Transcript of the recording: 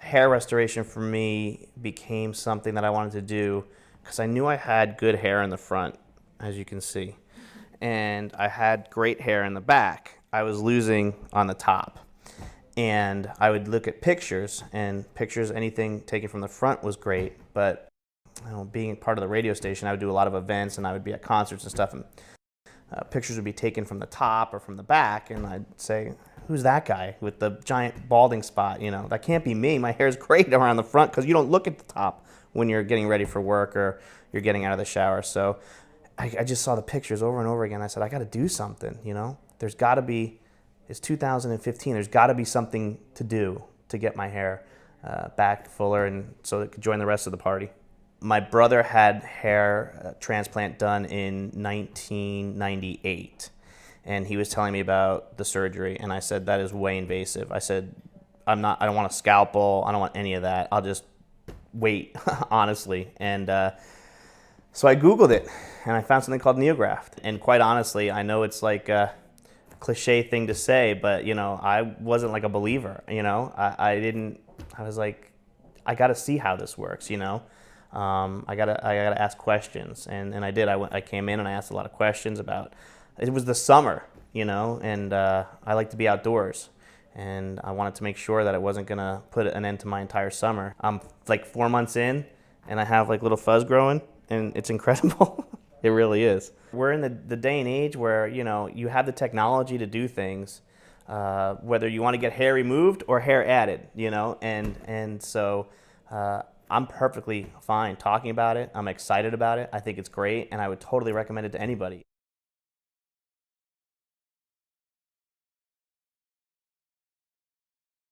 hair restoration for me became something that I wanted to do because I knew I had good hair in the front, as you can see, and I had great hair in the back. I was losing on the top. And I would look at pictures, and pictures, anything taken from the front was great, but being part of the radio station, I would do a lot of events, and I would be at concerts and stuff, and pictures would be taken from the top or from the back, and I'd say, who's that guy with the giant balding spot? You know, that can't be me. My hair's great around the front, because you don't look at the top when you're getting ready for work or you're getting out of the shower. So I just saw the pictures over and over again. I said, I got to do something, you know? There's got to be, it's 2015, there's got to be something to do to get my hair back fuller and so it could join the rest of the party. My brother had hair transplant done in 1998, and he was telling me about the surgery, and I said, that is way invasive. I said, I don't want a scalpel, I don't want any of that, I'll just wait, honestly. And so I Googled it, and I found something called NeoGraft. And quite honestly, I know it's like a cliche thing to say, but you know, I wasn't like a believer, you know. I was like, I gotta see how this works, you know. I gotta ask questions, and I did. I came in and I asked a lot of questions about, it was the summer, you know, and I like to be outdoors, and I wanted to make sure that it wasn't gonna put an end to my entire summer. I'm like 4 months in, and I have like little fuzz growing, and it's incredible. It really is. We're in the day and age where, you know, you have the technology to do things, whether you want to get hair removed or hair added, you know, and so I'm perfectly fine talking about it. I'm excited about it. I think it's great, and I would totally recommend it to anybody.